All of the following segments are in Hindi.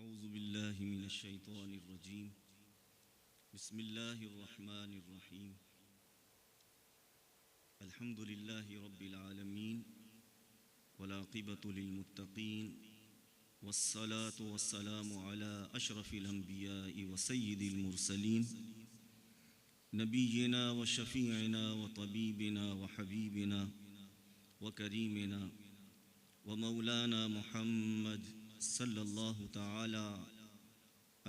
अऊज़ु बिल्लाहि मिनश्शैतानिर्रजीम बिस्मिल्लाहिर्रहमानिर्रहीम अल्हम्दुलिल्लाहि रब्बिल आलमीन वलाक़िबतु लिल्मुत्तक़ीन वस्सलातु वस्सलामु अला अशरफिल अंबियाइ व सय्यिदिल मुरसलीन नबिय्यिना व शफ़ीइना व तबीबिना व हबीबिना व करीमिना व मौलाना मुहम्मद सल्लल्लाहु तआला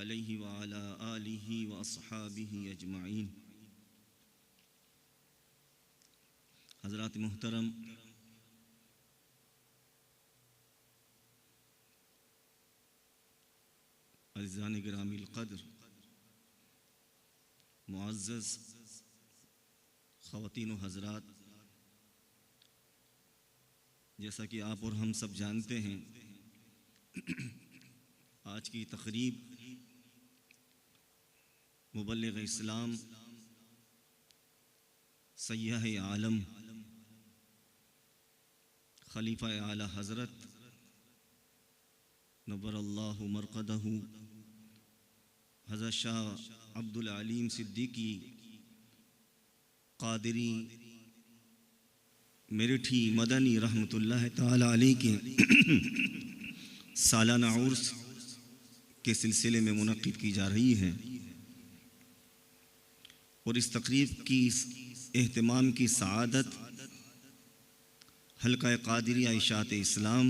अलैहि व अला आलिहि व अस्हाबिहि अजमाइन। हज़रात मुहतरम, अज़ीज़ान गिरामिल क़द्र, मुअज़्ज़ज़ ख़वातीन व हज़रात, जैसा कि आप और हम सब जानते हैं, आज की तक़रीब मुबल्लिग़ इस्लाम सय्यह आलम खलीफ़ा आला हज़रत नव्वरल्लाहु मरक़दहु हज़रत शाह अब्दुल अलीम सिद्दीकी क़ादिरी मेरठी मदनी रहमतुल्लाह ताला अलैह के सालाना उर्स के सिलसिले में मुनक़्क़िद की जा रही है और इस तक़रीब की एहतमाम की सआदत हल्का क़ादिरिया इशाअत इस्लाम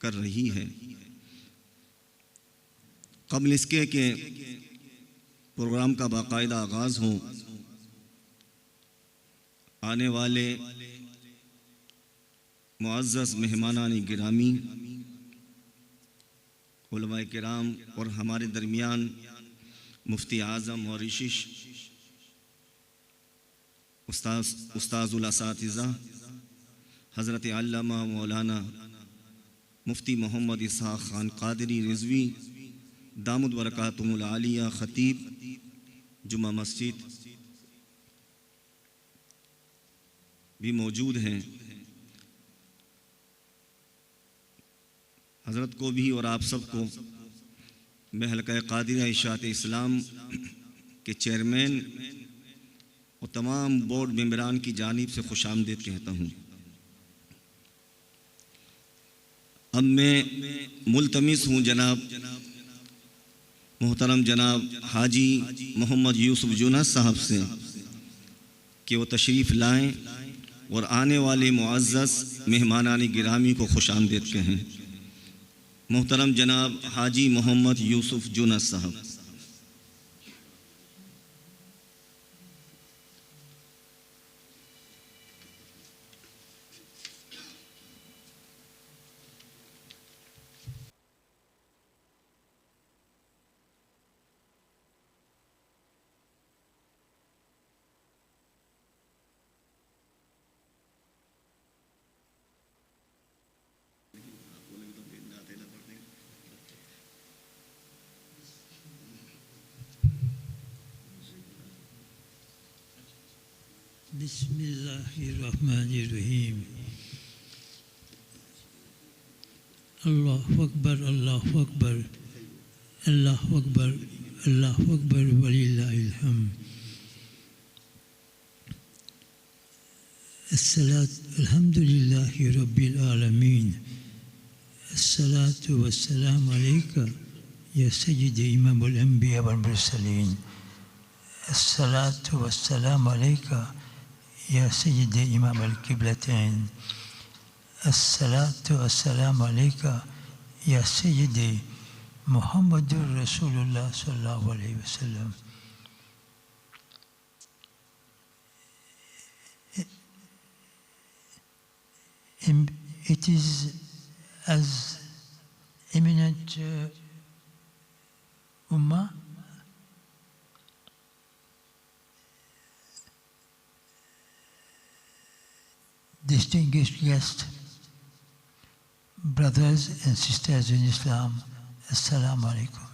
कर रही है। क़ब्ल इसके कि प्रोग्राम का बाकायदा आगाज़ हो, आने वाले मुअज़्ज़ज़ मेहमानान गिरामी, उलमाए किराम और हमारे दरमियान मुफ्ती आज़म और इशिश उस्ताज़ुल असातिज़ा हज़रत अल्लामा मौलाना मुफ्ती मोहम्मद इसहाक़ ख़ान क़ादिरी रिज़वी दामद बरकातुहुल आलिया ख़तीब जुमा मस्जिद भी मौजूद हैं। हज़रत को भी और आप सबको मैं हल्का क़ादिरिया इशाअत इस्लाम के चेयरमैन और तमाम बोर्ड मेंबरान की जानिब से खुशामदीद कहता हूँ। अब मैं मुल्तमिस हूँ जनाब मोहतरम जनाब हाजी मोहम्मद यूसुफ जुनैद साहब से कि वो तशरीफ़ लाएँ और आने वाले मुअज़्ज़ज़ मेहमानान गिरामी को खुशामदीद कहें। मोहतरम जनाब हाजी मोहम्मद यूसुफ जुनैद साहब। बिस्मिल्लाहिर्रहमानिर्रहीम। अल्लाहु अकबर अल्लाहु अकबर अल्लाहु अकबर अल्लाहु अकबर वलिल्लाहिल हम्द। अल्हम्दुलिल्लाहि रब्बिल आलमीन। अस्सलातु वस्सलामु अलैका या सय्यिदी इमामुल अंबिया वल मुरसलीन। अस्सलातु वस्सलामु अलैका या सय्यिदी इमामुल क़िबलतैन। अस्सलातु वस्सलामु अलैका या सय्यिदी मुहम्मदुर रसूलुल्लाह सल्लल्लाहु अलैहि वसल्लम। It is as eminent Ummah distinguished guests, brothers and sisters in Islam, Assalamu alaikum.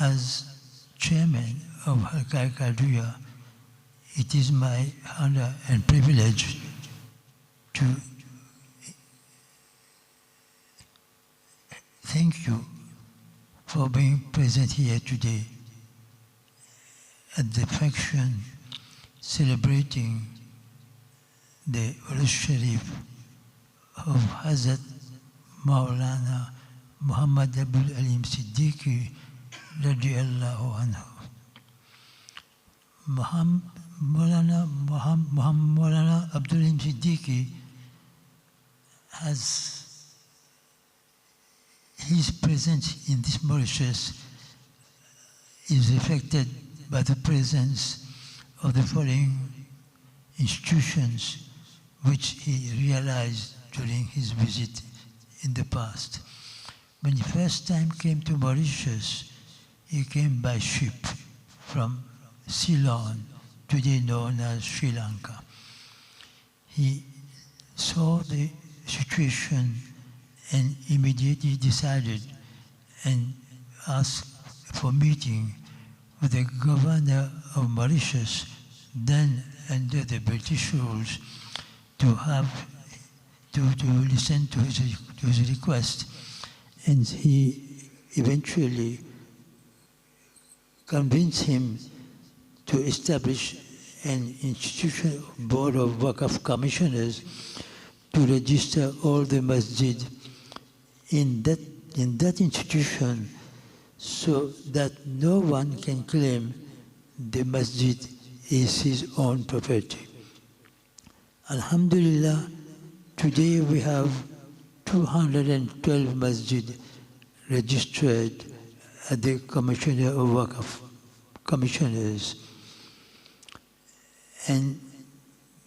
As chairman of Halqa Qadriya, it is my honor and privilege to thank you for being present here today at the function celebrating the Urus Sharif of Hazrat Maulana Muhammad Abdul Alim Siddiqui radiallahu anhu. Maulana Abdul Alim Siddiqui has his presence in this Mauritius is affected by the presence of the following institutions which he realized during his visit in the past. When he first time came to Mauritius, he came by ship from Ceylon, today known as Sri Lanka. He saw the situation and immediately decided and asked for meeting with the governor of Mauritius, then under the British rules, to listen to his request. And he eventually convinced him to establish an institution board of Waqf commissioners to register all the masjid in that institution, so that no one can claim the masjid is his own property. Alhamdulillah, today we have 212 masjid registered at the Commissioner of Waqf Commissioners. And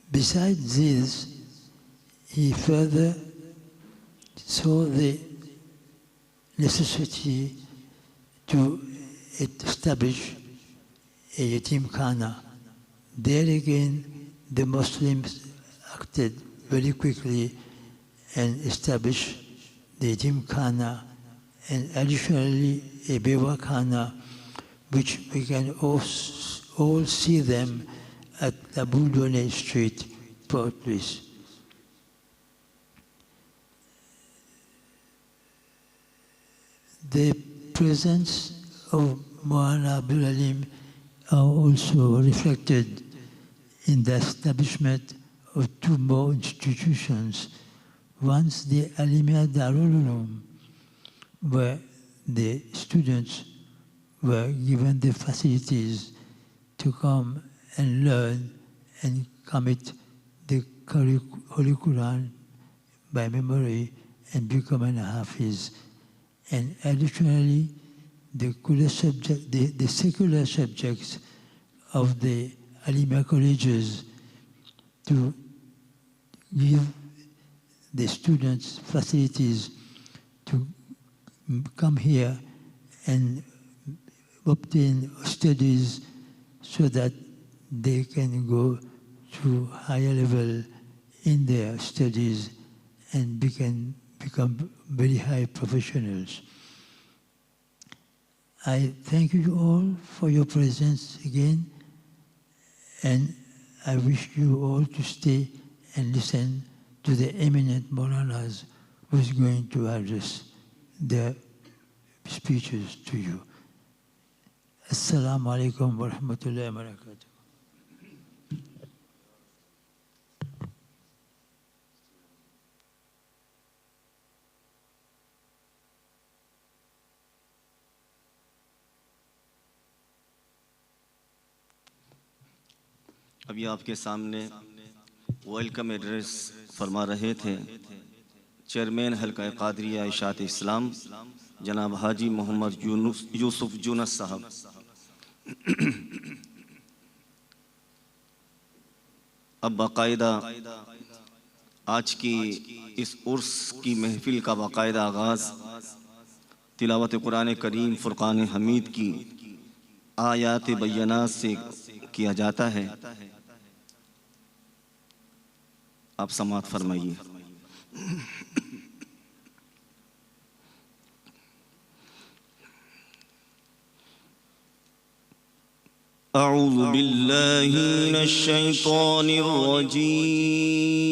besides this, he further saw the necessity to establish a yatim khana. There again, the Muslims acted very quickly and established the yatim khana, and additionally a bewa khana, which we can all see them at Abu Done Street, Port Louis. The presence of Maulana Abdul Alim are also reflected in the establishment of two more institutions. Once the Alimia Darul Uloom, where the students were given the facilities to come and learn and commit the Holy Quran by memory and become an Hafiz. And additionally, the secular subjects of the Alimia colleges to give the students facilities to come here and obtain studies so that they can go to higher level in their studies and become very high professionals. I thank you all for your presence again, and I wish you all to stay and listen to the eminent Maulanas who is going to address their speeches to you. Assalamu alaikum wa rahmatullahi wa barakatuh. अभी आपके सामने वेलकम एड्रेस फरमा रहे थे चेयरमैन हल्का कादरिया इशात इस्लाम जनाब हाजी मोहम्मद यूसुफ जूनस साहब। अब बाकायदा आज की इस उर्स की महफिल का बाकायदा आगाज़ तिलावत कुरान करीम फुरकान हमीद की आयात बय्यनात से किया जाता है। आप समात फरमाइए। अऊज़ु बिल्लाहि मिनश शैतानिर रजीम।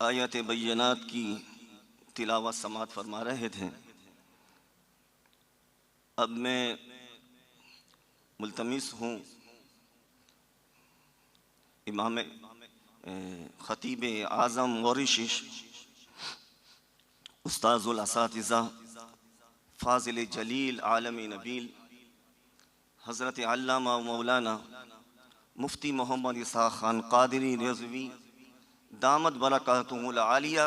आयत बय्यनात की तिलावत समात फरमा रहे थे। अब मैं मुल्तमिस हूँ इमाम ख़तीब आज़म मॉरिशस उस्ताज़ुल असातिज़ा फ़ाज़िल जलील आलमी नबील हज़रत अल्लामा मौलाना मुफ्ती मोहम्मद इसहाक़ ख़ान क़ादरी रिज़वी दामत बरकातुहुल आलिया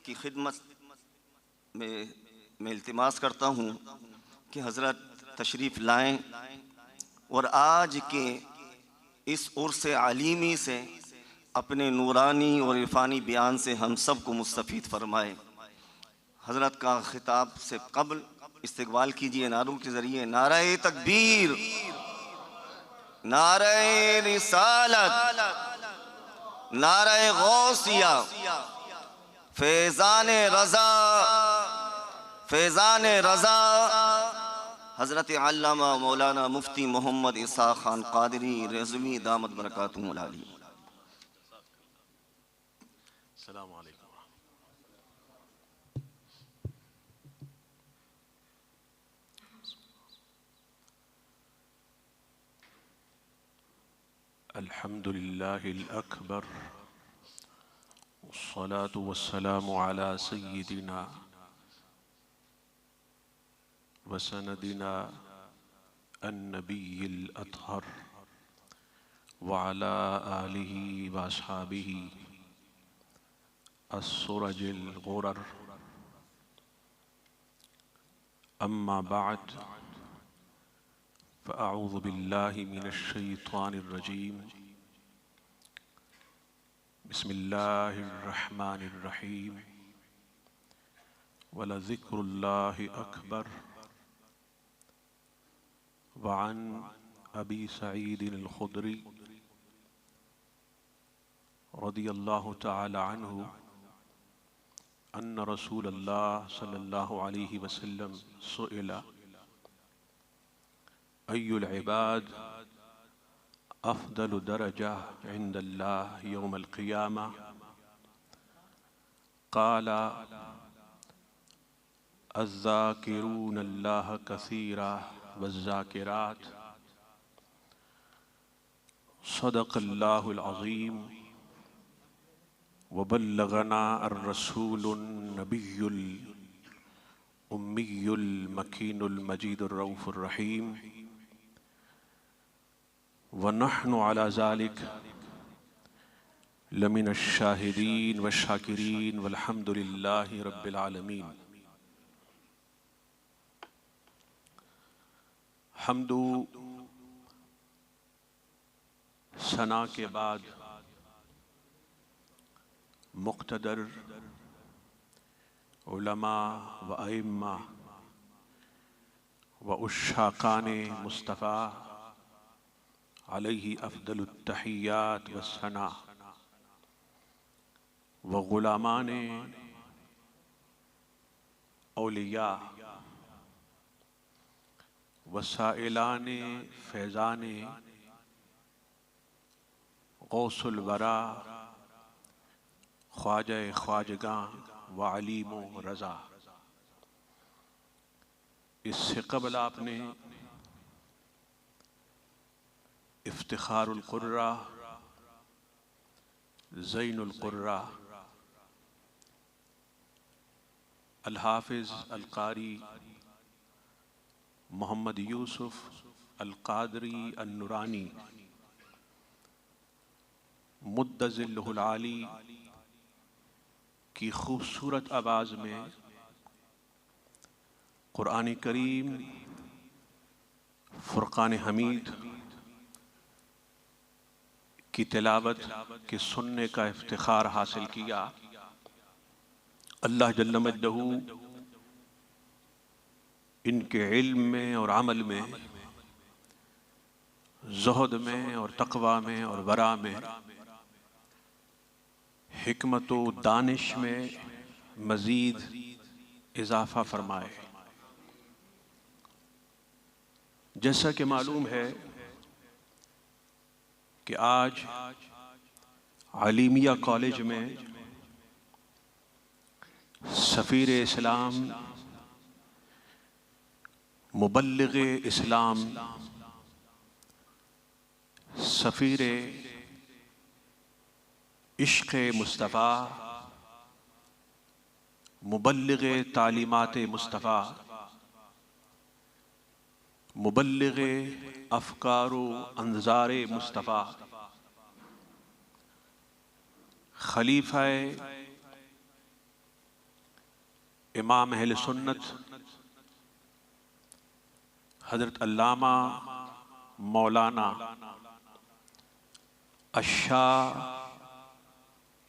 की खिदमत में मैं इल्तिमास करता हूँ कि हज़रत तशरीफ़ लाएँ और आज के इस उर्स आलिमी से अपने नूरानी और इरफानी बयान से हम सब को मुस्तफ़ीद फरमाए। हज़रत का खिताब से कब्ल इस्तक़बाल कीजिए नारों के ज़रिए। नारे तकबीर, नारे रिसालत, नारे गौसिया, फैज़ाने रज़ा, फैज़ाने रज़ा हज़रत अल्लामा मौलाना मुफ्ती मोहम्मद इसहाक़ ख़ान क़ादरी रिज़वी दामत बरकातुहुल आलिया। अस्सलामु अलैकुम। अल्हम्दुलिल्लाहिल अकबर वस्सलातु वस्सलामु अला सय्यिदिना वसनदिना अन्नबिय्यिल अत्हर व अला आलिहि व अस्हाबिहि अस्सुरजिल गुरर। अम्मा बअद फ़अऊज़ु बिल्लाहि मिनश शैतानिर रजीम। बिस्मिल्लाहिर रहमानिर रहीम। वलज़िक्रुल्लाहि अकबर। वअन अबी सईदिल खुदरी रदियल्लाहु तआला अन्हु अन्ना रसूलल्लाह सल्लल्लाहु अलैहि वसल्लम सुइला अय्युल इबाद अफ़दलु दरजा इंदल्लाह यौमल क़ियामा क़ाला अज़्ज़ाकिरूनल्लाह कसीरा वज़्ज़ाकिरात सदक़ल्लाहुल अज़ीम वबल्लगना अर्रसूलुन नबियुल उम्मियुल मकीनुल मजीदुर रऊफ़ुर रहीम व नहनु अला ज़ालिक लमिनश शाहिदीन व शाकिरीन वल्हम्दुलिल्लाहि रब्बिल आलमीन। हम्दु सना के बाद मुक़्तदर उलमा व अइम्मा व उश्शाक़ाने मुस्तफ़ा अलैहि अफ़दलुत तहियात व सना व ग़ुलामाने औलिया वसाइलाने फैज़ाने गौसुल वरा ख्वाजा ख्वाजगां व अलीमो रज़ा। इससे कबल आपने इफ्तिखारुल क़ुर्रा ज़ैनुल क़ुर्रा अल हाफ़िज़ अल क़ारी मोहम्मद यूसुफ अल क़ादरी अन नूरानी मुद्दज़िल्लुहुल आली की खूबसूरत आवाज़ में क़ुरान करीम फ़ुरक़ान हमीद की तिलावत के सुनने का इफ्तिखार हासिल किया अल्लाह जल्ल मजदहू इनके इल्म में और अमल में, ज़ुहद में और तक़वा में और वरा में, हिकमत व दानिश में मज़ीद इजाफ़ा फरमाए। जैसा कि मालूम है कि आज आलिमिया कॉलेज में सफ़ीर इस्लाम, मुबल्लिग़ इस्लाम, सफ़ीर इश्क़ मुस्तफ़ा, मुबल्लिग़ तालीमात मुस्तफ़ा, मुबल्लिग़ अफ़कार व अंज़ार मुस्तफ़ा, खलीफ़ा इमाम अहले सुन्नत हज़रत अल्लामा मौलाना अशाह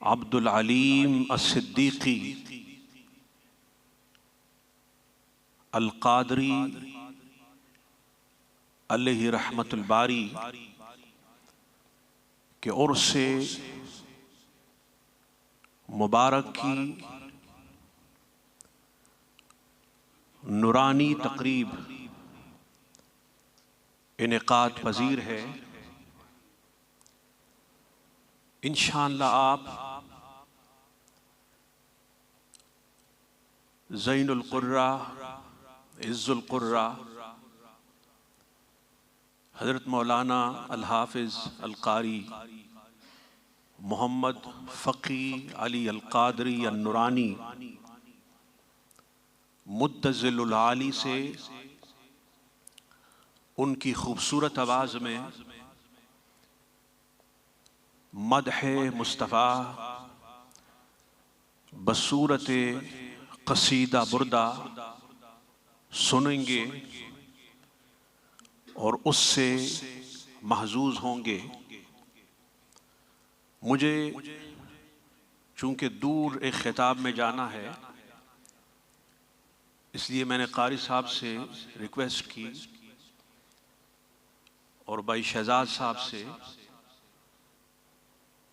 अब्दुल अलीम अस-सिद्दीक़ी अल-क़ादरी अलैहि रहमतुल बारी के उर्स मुबारक की नूरानी तक़रीब इनेक़ाद पज़ीर है। इंशाअल्लाह आप ज़ैनुल क़ुर्रा, इज़्ज़ुल क़ुर्रा हज़रत मौलाना अल-हाफ़िज़ अल-क़ारी मोहम्मद फ़क़ी अली अल-क़ादरी अन-नूरानी मुद्दज़िलुल आली से उनकी खूबसूरत आवाज़ में मदह मुस्तफ़ा बसूरत क़सीदा बुर्दा सुनेंगे और उससे महजूज होंगे। मुझे चूँकि दूर एक ख़िताब में जाना है, इसलिए मैंने क़ारी साहब से रिक्वेस्ट की और भाई शहजाद साहब से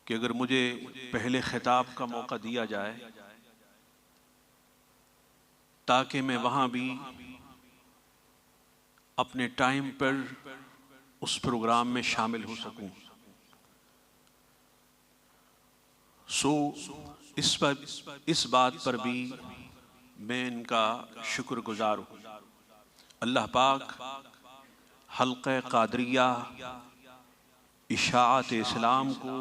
कि अगर मुझे पहले ख़िताब का मौका दिया जाए ताकि मैं वहाँ भी अपने टाइम पर उस प्रोग्राम में शामिल हो सकूं। इस बात पर भी मैं इनका शुक्रगुजार हूँ। अल्लाह पाक हल्क़े क़ादरिया इशाअत इस्लाम को,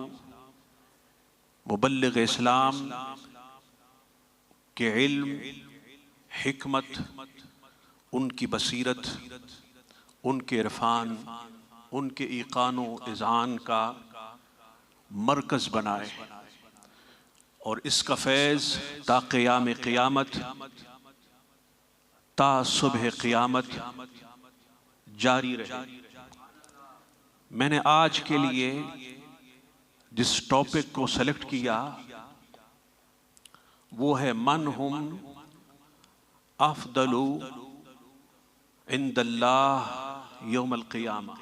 मुबल्लिग़ इस्लाम के इल्म, हिकमत, उनकी बसीरत, उनके इरफान, उनके ईक़ानो इज़ान का मरकज़ बनाए और इसका फैज़ ता क़याम क़यामत, ता सुबह क़यामत जारी रहे। मैंने आज के लिए जिस टॉपिक को सेलेक्ट किया वो है मन हुम अफ़दलु इंदल्लाह यौमल क़ियामा।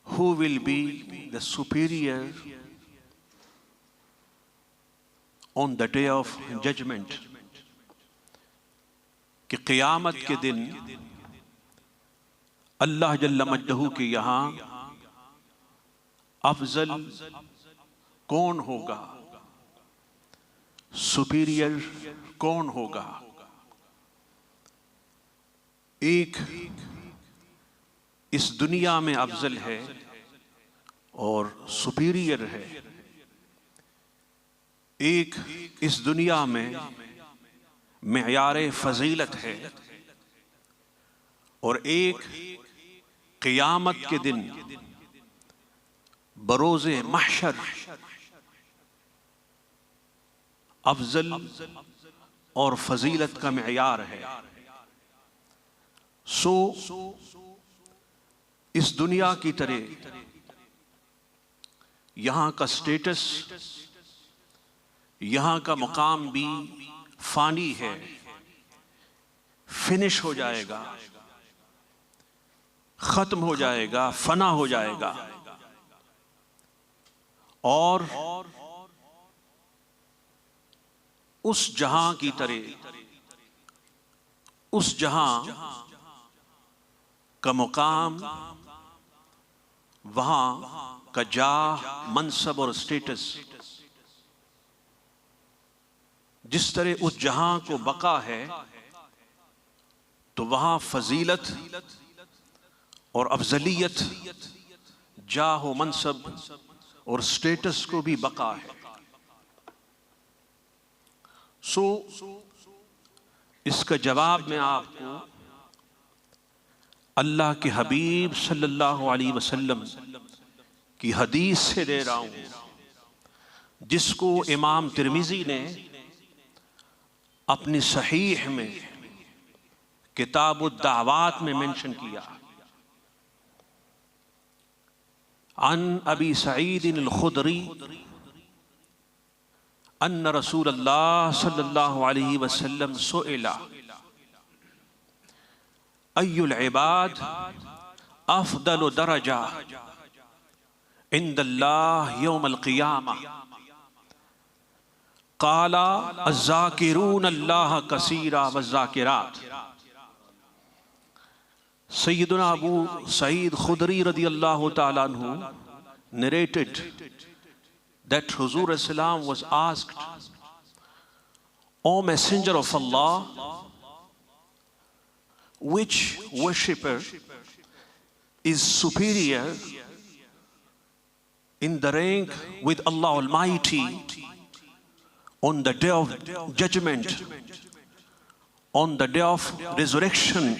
Who will be the superior on the day of judgment? कि क़यामत के दिन अल्लाह जल्ल मजदहू के यहाँ अफजल कौन होगा, सुपीरियर कौन होगा। एक इस दुनिया में अफजल है और सुपीरियर है, एक इस दुनिया में मेयारे फजीलत है और एक क़यामत के दिन बरोज़े महशर अफजल और फजीलत का मेयार है। इस दुनिया की तरह यहाँ का स्टेटस यहाँ का मुकाम भी फानी है, फिनिश हो जाएगा, खत्म हो जाएगा, फना हो जाएगा। और उस जहां की तरह, उस जहां का मुकाम, वहां का जाह, मनसब और स्टेटस, जिस तरह उस जहां को बका है, तो वहां फजीलत और अफजलियत, जाह व मनसब और स्टेटस को भी बका है। सो इसका जवाब मैं आपको अल्लाह के हबीब सल्लल्लाहु अलैहि वसल्लम की हदीस से दे रहा हूं, जिसको इमाम तिर्मिज़ी ने अपनी सहीह में किताबुद दावात में मेंशन किया। अन अबी सईद अल-खुदरी अन्न रसूलल्लाह सल्लल्लाहु अलैहि वसल्लम सुइला अय्युल इबाद अफदलु दरजा इंदल्लाह यौमल क़ियामह क़ाला अज़्ज़ाकिरून अल्लाह कसीरा वज़्ज़ाकिरात। सैयदना अबू सईद खुदरी रदियल्लाहु ताला अन्हु narrated that Huzur Islam was asked, O Messenger of Allah, which worshipper is superior in the rank with Allah Almighty on the day of judgment, on the day of resurrection?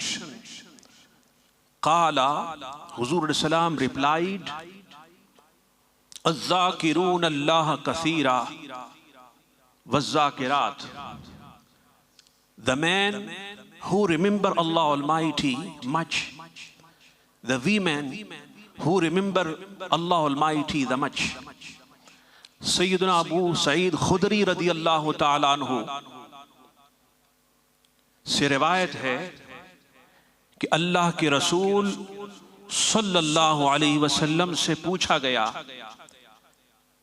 Qala, Huzur Islam replied, Azzakirun Allah kathira wazzakirat. The men who remember Allah Almighty much, the women who remember Allah Almighty the much. Sayyidina Abu Sa'id Khudri radiyallahu ta'ala anhu से रिवायत है कि अल्लाह के रसूल सल्लल्लाहु अलैहि वसल्लम से पूछा गया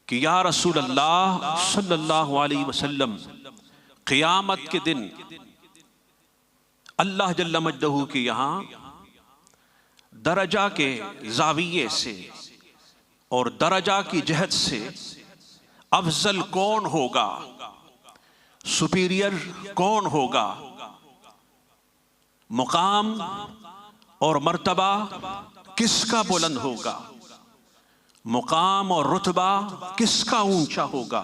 कि या रसूल अल्लाह सल्लल्लाहु अलैहि वसल्लम, क़ियामत के दिन अल्लाह जल्ल मज्दहू के यहाँ दरजा के ज़ाविये से और दरजा की जहत से अफजल कौन होगा, सुपीरियर कौन होगा, मुकाम और मर्तबा किसका बुलंद होगा, मुकाम और रुतबा किसका ऊंचा होगा?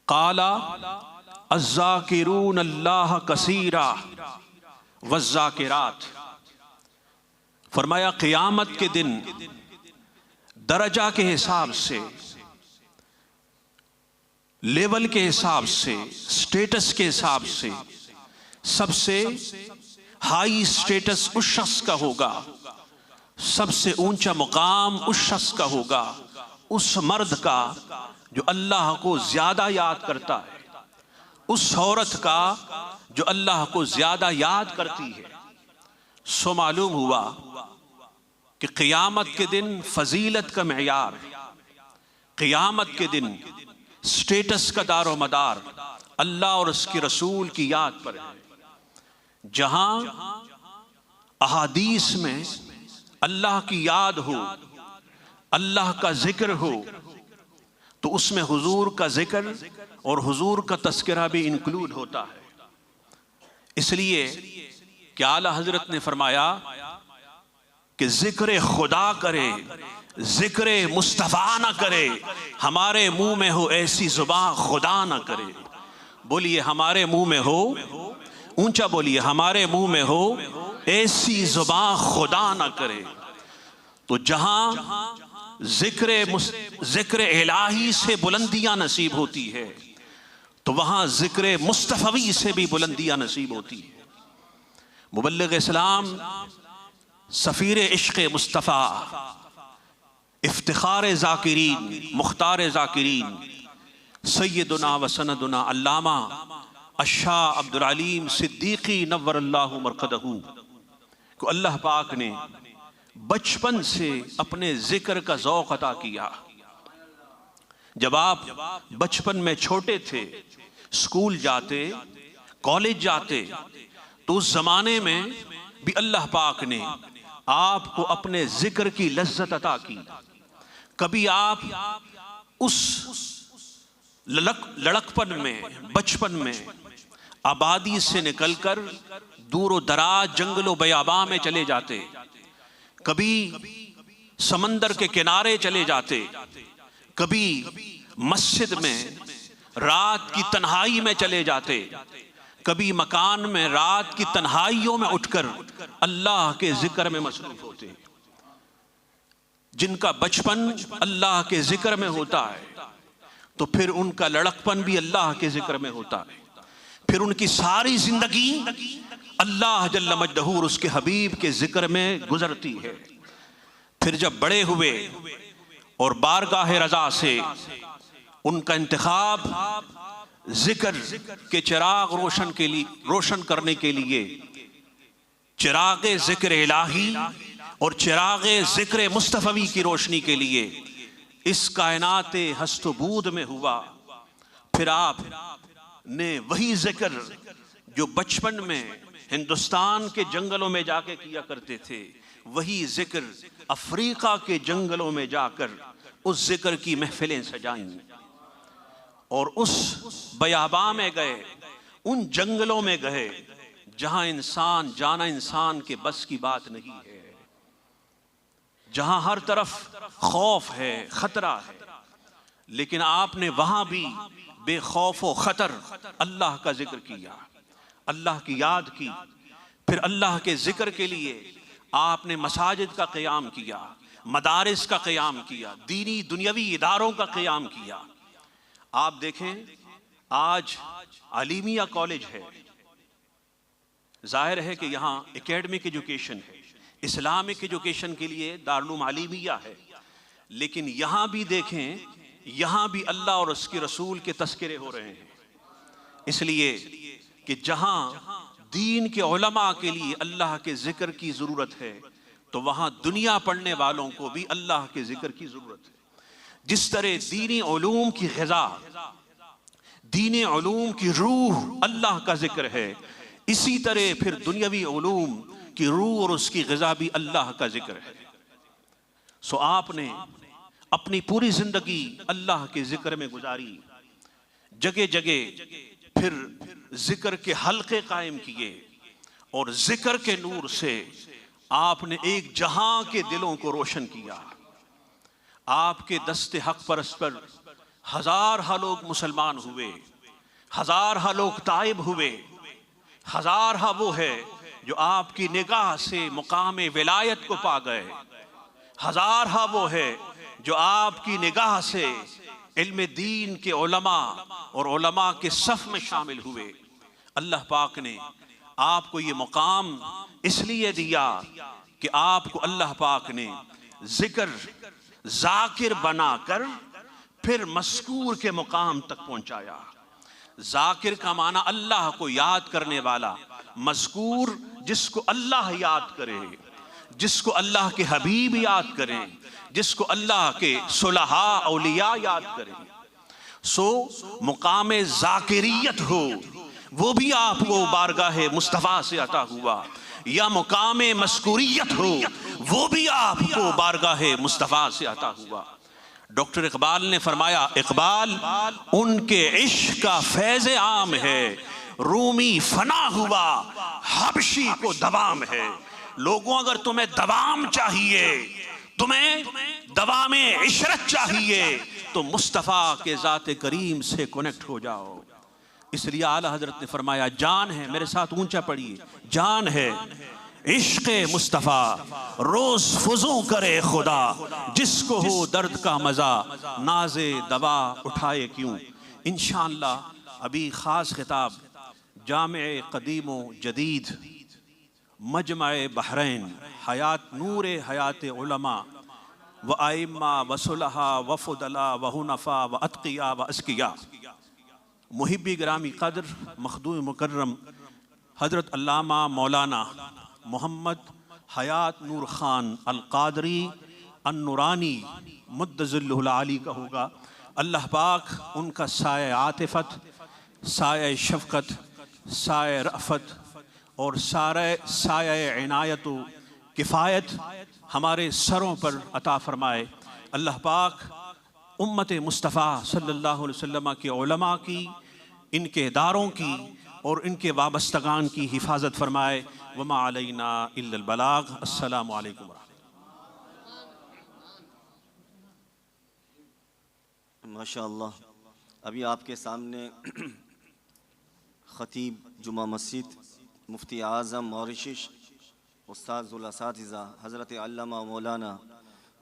काला अज़्ज़ाकिरून अल्लाह कसीरा वज़्ज़ाकिरात। फरमाया क़ियामत के दिन दरजा के हिसाब से, लेवल के हिसाब से, स्टेटस के हिसाब से सबसे हाई स्टेटस उस शख्स का होगा, सबसे ऊंचा मुकाम उस शख्स का होगा, उस मर्द का जो अल्लाह को ज्यादा याद करता है, उस औरत का जो अल्लाह को ज्यादा याद करती है। सो मालूम हुआ कि क़ियामत के दिन फजीलत का मेयार, क़ियामत के दिन स्टेटस का दारो मदार अल्लाह और उसके रसूल की याद पर है। जहां अहादीस में अल्लाह की याद हो, अल्लाह का जिक्र हो, तो उसमें हुजूर का जिक्र और हुजूर का तस्करा भी इंक्लूड होता है। इसलिए कि आला हजरत ने फरमाया कि जिक्र खुदा करे, जिक्र मुस्तफ़ा ना करे, हमारे मुंह में हो ऐसी जुबान खुदा ना करे। बोलिए हमारे मुंह में हो, ऊंचा बोलिए, हमारे मुंह में हो ऐसी जुबान खुदा ना करे। तो जहां जिक्र इलाही से बुलंदियां नसीब होती है, तो वहां जिक्र मुस्तफ़वी से भी बुलंदियां नसीब होती है। मुबल्लिग इस्लाम, सफ़ीर इश्क़ मुस्तफ़ा, इफ्तिखार ज़ाकिरीन, मुख्तार ज़ाकिरीन, सैयदुना व सनदुना अल्लामा अशाह अब्दुल अलीम सिद्दीकी नव्वरल्लाहु मरकदहू को अल्लाह पाक ने बचपन से अपने जिक्र का ज़ौक़ अता किया। जब आप बचपन में छोटे थे, स्कूल जाते, कॉलेज जाते, तो उस जमाने में भी अल्लाह पाक ने आपको अपने जिक्र की लज्जत अता की। कभी आप उस लड़कपन में, बचपन में आबादी से निकलकर दूर दराज जंगलों बयाबा में चले जाते, कभी समंदर के किनारे चले जाते, कभी मस्जिद में रात की तन्हाई में चले जाते, कभी मकान में रात की तन्हाइयों में उठकर अल्लाह के जिक्र में मसरूफ होते। जिनका बचपन अल्लाह के जिक्र में होता है तो फिर उनका लड़कपन भी अल्लाह के जिक्र में होता है, फिर उनकी सारी जिंदगी अल्लाह जल्ल मजदहू उसके हबीब के जिक्र में गुजरती है। फिर जब बड़े हुए और बारगाह रज़ा से उनका इंतखाब जिक्र के चिराग रोशन करने के लिए चिराग जिक्र इलाही और चिराग जिक्र मुस्तफ़वी की रोशनी के लिए इस कायनात हस्तबूद में हुआ। फिर आप ने वही जिक्र जो बचपन में हिंदुस्तान के जंगलों में जाके किया करते थे, वही जिक्र अफ्रीका के जंगलों में जाकर उस जिक्र की महफिलें सजाईं और उस बयाबा में गए, उन जंगलों में गए जहां इंसान जाना इंसान के बस की बात नहीं है, जहां हर तरफ खौफ है, खतरा है, लेकिन आपने वहां भी बेखौफ व खतर अल्लाह का जिक्र किया, अल्लाह की याद की। फिर अल्लाह के जिक्र के लिए आपने मसाजिद का क़याम किया, मदारिस का क़याम किया, दीनी दुनियावी इदारों का क़याम किया। आप देखें आज आलिमिया कॉलेज है, जाहिर है कि यहाँ एकेडमिक एजुकेशन है, इस्लामिक एजुकेशन के लिए दारुल आलिमिया है, लेकिन यहाँ भी देखें, यहाँ भी अल्लाह और उसके रसूल के तस्करे हो रहे हैं, इसलिए कि जहाँ दीन के उलमा के लिए अल्लाह के जिक्र की ज़रूरत है तो वहाँ दुनिया पढ़ने वालों को भी अल्लाह के जिक्र की ज़रूरत है। जिस तरह दीनी उलूम की ग़िज़ा, दीनी उलूम की रूह अल्लाह का जिक्र है, इसी तरह फिर दुनियावी उलूम की रूह और उसकी ग़िज़ा भी अल्लाह का जिक्र है। सो आपने अपनी पूरी ज़िंदगी अल्लाह के जिक्र में गुजारी, जगह जगह फिर जिक्र के हल्के कायम किए और जिक्र के नूर से आपने एक जहां के दिलों को रोशन किया। आपके दस्ते हक परस्त पर हजार लोग मुसलमान हुए, हजार लोग ताइब हुए, हजार वो है जो आपकी निगाह से मुकाम विलायत को पा गए, हजार वो है जो आपकी निगाह से इल्म दीन के उलमा और उलमा के सफ में शामिल हुए। अल्लाह पाक ने आपको ये मुकाम इसलिए दिया कि आपको अल्लाह पाक ने जिक्र जाकिर बनाकर फिर मस्कूर के मुकाम तक पहुंचाया। जाकिर का माना अल्लाह को याद करने वाला, मस्कूर जिसको अल्लाह याद करे, जिसको अल्लाह के हबीब याद करें, जिसको अल्लाह के सुलहा औलिया याद करें। सो मुकाम जाकिरियत हो वो भी आपको बारगाह मुस्तफ़ा से अता हुआ, या मुकाम मस्कूरियत हो वो भी आपको बारगाह मुस्तफ़ा से अता हुआ। डॉक्टर इकबाल ने फरमाया, इकबाल उनके इश्क का फैज़ आम है, रूमी फना हुआ हबशी को दवाम है। लोगों अगर तुम्हें दवाम चाहिए, तुम्हें दवा में इशरत चाहिए तो मुस्तफ़ा के ज़ात करीम से कनेक्ट हो जाओ। इसलिए आला हजरत ने फरमाया, जान है, मेरे साथ ऊंचा पढ़िए, जान है इश्क़ मुस्तफ़ा रोज़ फुज़ू करे खुदा, जिसको हो दर्द का मज़ा नाज़े दवा उठाए क्यों। इंशाअल्लाह अभी ख़ास खिताब जामे क़दीम जदीद मजमा बहरैन हयात नूर हयात उलमा व आइम्मा व सुलहा व फुदला व हुनफा व अत्किया व अस्किया मुहिब्बी ग्रामी कदर मखदूम मुकर्रम हज़रत अल्लामा मौलाना मोहम्मद हयात नूर ख़ान अल क़ादरी अन्नुरानी मुद्दज़िल्लुहुल आली का होगा। अल्लाह पाक उनका साए आतिफ़त, साए शफ़क़त, साए रफ़त और साए इनायत किफ़ायत हमारे सरों पर अता फ़रमाए। अल्लाह पाक उम्मत मुस्तफ़ा सल्लल्लाहु अलैहि वसल्लम के उलमा की, इनके इदारों की और इनके वाबस्तगान की हिफाजत फ़रमाए। वमा अलैना इल्लल बलाग। अस्सलामु अलैकुम। माशाअल्लाह। अभी आपके सामने ख़तीब जुमा मस्जिद मुफ्ती आज़म मॉरिशस उस्ताज़ुल असातिज़ा हज़रत अल्लामा मौलाना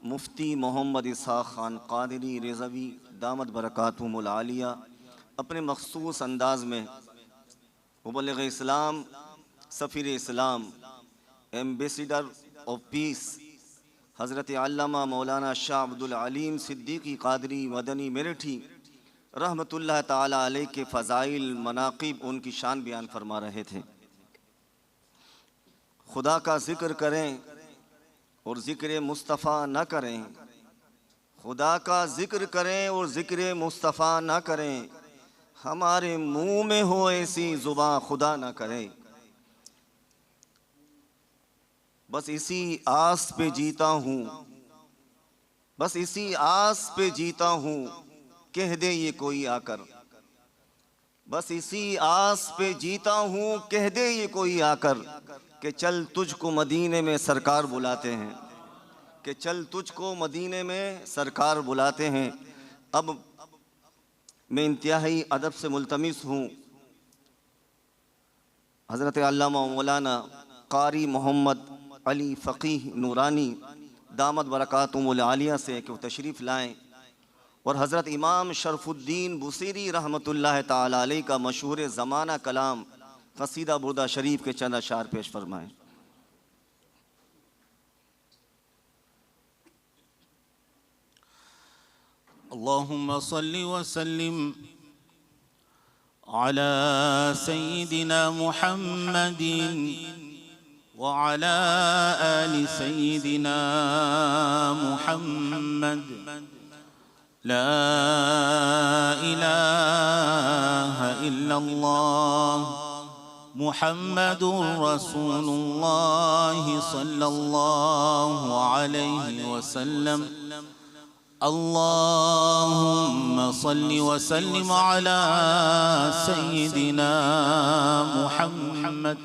मुफ्ती मोहम्मद इसहाक़ ख़ान क़ादरी रिज़वी दामत बरकातुहुमुल आलिया अपने मख़सूस अंदाज़ में मुबल्लिग़ इस्लाम, सफ़ीर इस्लाम, एम्बेसडर ऑफ पीस हज़रत अल्लामा मौलाना शाह अब्दुल अलीम सिद्दीक़ी क़ादरी मदनी मेरठी रहमतुल्लाह ताला अलैह के फ़ज़ाइल मनाक़िब उनकी शान बयान फरमा रहे थे। खुदा का ज़िक्र करें और ज़िक्र मुस्तफ़ा न करें, खुदा का ज़िक्र करें और ज़िक्र मुस्तफ़ा न करें, हमारे मुँह में हो ऐसी ज़ुबान खुदा न करे। बस इसी आस पे जीता हूँ, बस इसी आस पे जीता हूँ, कह दे ये कोई आकर। बस इसी आस पे जीता हूँ, कह दे ये कोई आकर कि चल तुझको मदीने में सरकार बुलाते हैं, कि चल तुझको मदीने में सरकार बुलाते हैं। अब मैं इंतहाई अदब से मुल्तमिस हूँ हज़रत अल्लामा मौलाना कारी मोहम्मद अली फ़क़ीह नूरानी दामत बरकातुहुमुल आलिया से कि वो तशरीफ़ लाएँ और हज़रत इमाम शरफ़ुद्दीन बुसीरी रहमतुल्लाह ताला अलैह का मशहूर ज़माना कलाम क़सीदा बुर्दा शरीफ के चंद अशार पेश फरमाएँ। अल्लाहुम्मा सल्लि व सल्लिम अला सय्यिदिना मुहम्मदिन व अला आलि सय्यिदिना मुहम्मद। ला इलाहा इल्लल्लाह मुहम्मदुर रसूलुल्लाह सल्लल्लाहु अलैहि वसल्लम। अल्लाहुम्मा सल्लि व सल्लिम अला सय्यिदिना मुहम्मद।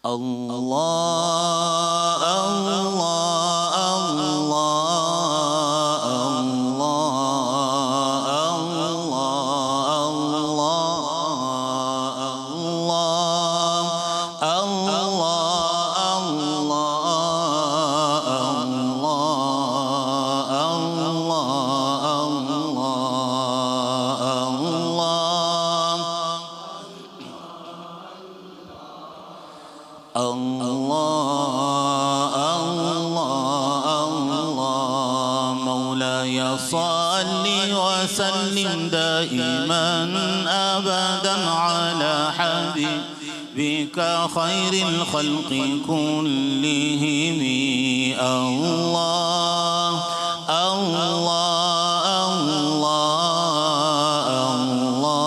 अल्लाह अल्लाह वसल्लिम दाइमन अबदन अला हबीबिका खैरिल खल्क़ि कुल्लिहिम। अल्लाह अल्लाह अल्लाह अल्लाह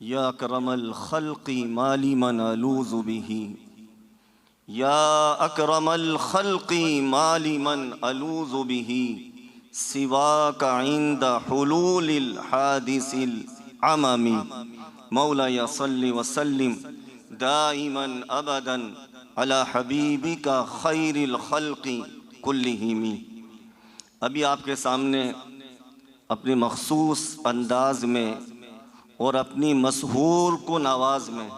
या अकरमल खल्क़ि माली मन अलूज़ु बिही या अकरमल खल्क़ि माली मन अलूज़ु बिही सिवाका इंद हुलूलिल हादिसिल अममी। मौलाया सल्लि वसल्लिम दाइमन अबदन अला हबीबिका खैरिल खल्क़ि कुल्लिहिमी। अभी आपके सामने अपने मखसूस अंदाज में और अपनी मशहूर कुन आवाज़ में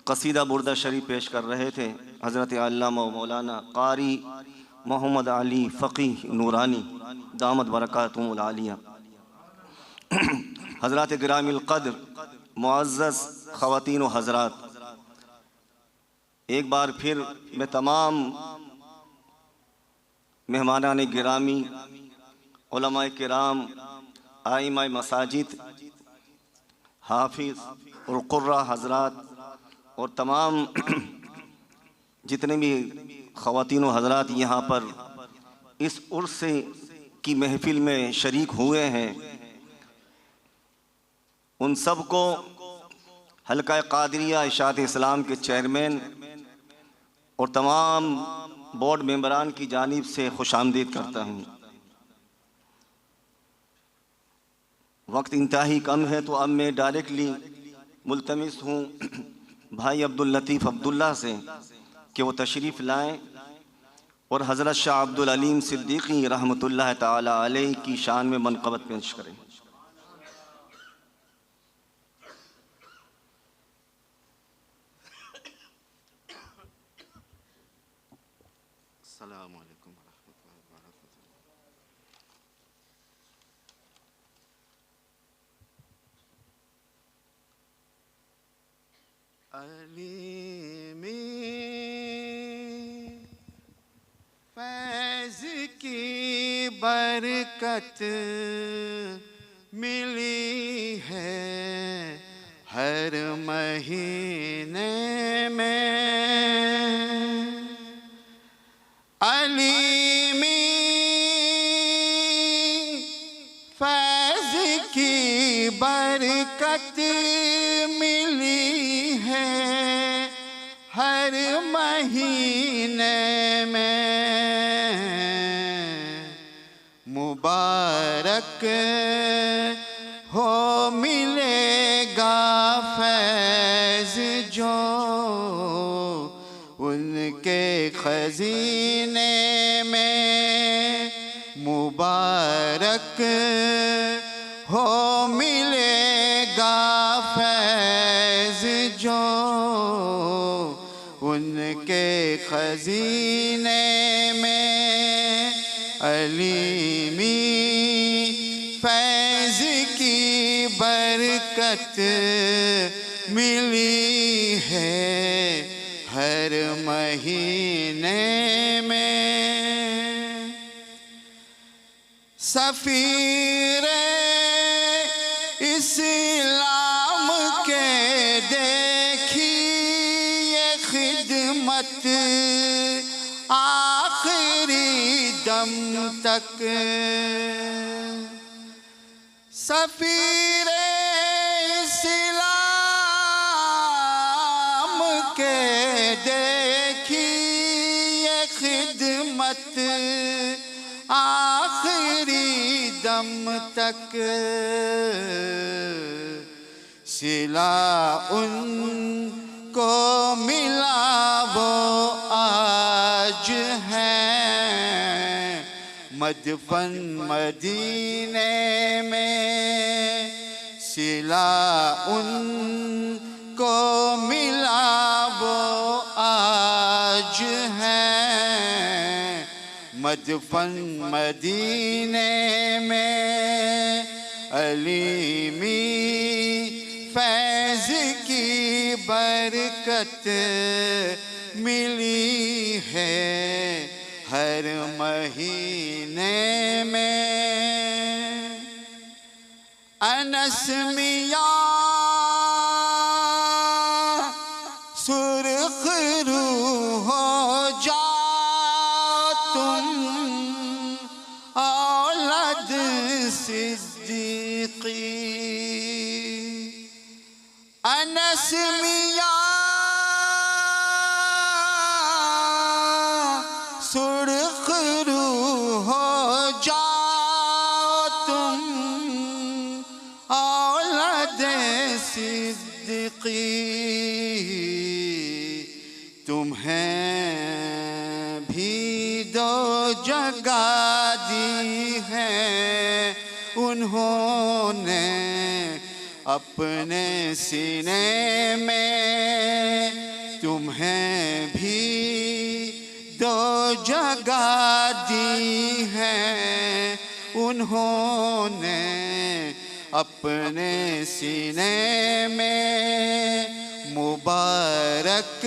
कसीदा बुर्दा शरीफ पेश कर रहे थे हज़रत अल्लामा मौलाना कारी मोहम्मद अली फ़क़ीह नूरानी दामद बरकातुहुल आलिया। हज़रात गिरामिल क़द्र मुअज़्ज़ज़ ख़वातीन व हज़रात, एक बार फिर मैं तमाम मेहमानान गिरामी, उलमाए किराम, आइमाए मसाजिद, हाफिज़ और क़ुर्रा हज़रात और तमाम जितने भी ख़वातीन व हज़रात यहाँ पर इस उर्स की महफ़िल में शरीक हुए हैं, उन सब को हल्का क़ादिरिया इशाअत इस्लाम के चेयरमैन और तमाम बोर्ड मेंबरान की जानिब से खुशामदीद करता हूँ। वक्त इंतहाई कम है तो अब मैं डायरेक्टली मुल्तमिस हूँ भाई अब्दुल लतीफ़ अब्दुल्ला से कि वो तशरीफ़ लाएँ और हज़रत शाह अब्दुल अलीम सिद्दीक़ी रहमतुल्लाह ताला अलैह की शान में मनक़बत पेश करें। अस्सलामु अलैकुम वरहमतुल्लाहि वबरकातुहू। अलीमी फैज़ की बरकत मिली है हर महीने में। अलीमी फैज़ की बरकत मिली है हर महीने में। मुबारक हो मिलेगा फैज़ जो उनके खजीने में। मुबारक हो मिलेगा फैज़ जो उनके खजीने में। अलीमी फैज़ की बरकत मिली है हर महीने में। सफ़ीरे इस्लाम के देखिए खिदमत आखिरी दम तक। सफ़ीरे इस्लाम के देखिए खिदमत आखिरी दम तक। सिला उनको मिला वो आज है मदफन मदीने में। सिला उनको मिला वो आज है मदफन मदीने में। अलीमी फैज़ की बरकत मिली है हर महीने में। अनस मियां सुर्ख रूह हो जा तुम औलाद सिद्दीक़ी। अनस मियां सुर्ख रूह हो जा तुम औलाद सिद्दीक़ी। सिद्दीकी तुम्हें भी दो जगह दी है उन्होंने अपने सीने में, तुम्हें भी दो जगह दी है उन्होंने अपने सीने में। मुबारक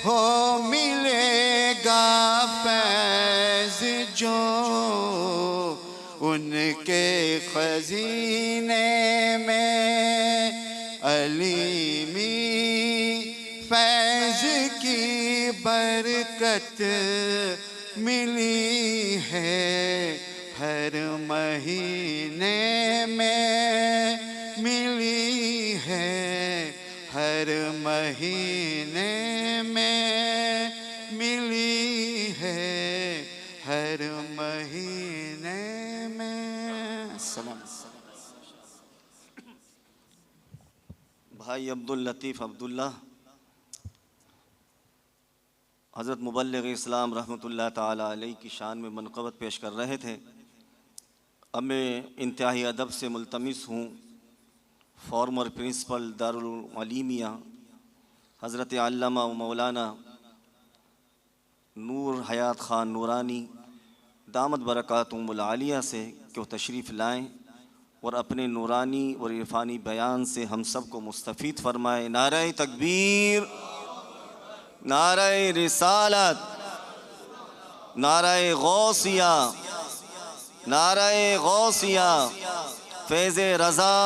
हो मिलेगा फैज़ जो उनके खजीने में। अलीमी फैज़ की बरकत मिली है हर महीने में, मिली है हर महीने में, मिली है हर महीने में। सलाम। भाई अब्दुल लतीफ़ अब्दुल्ला हज़रत मुबल्लिग़ इस्लाम रहमतुल्लाह ताला अलैहि की शान में मनक़बत पेश कर रहे थे। अब मैं इंतहाई अदब से मुल्तमिस हूँ फॉर्मर प्रिंसिपल दारुल अलीमिया हज़रत अल्लामा व मौलाना नूर हयात ख़ान नूरानी दामत बरकातुहुमुल आलिया से कि वो तशरीफ़ लाएँ और अपने नूरानी और इरफ़ानी बयान से हम सब को मुस्तफ़ीद फ़रमाए। नारे तकबीर, नारे रिसालत, नारे गौसिया, नारे गौसिया, फैज़ रज़ा।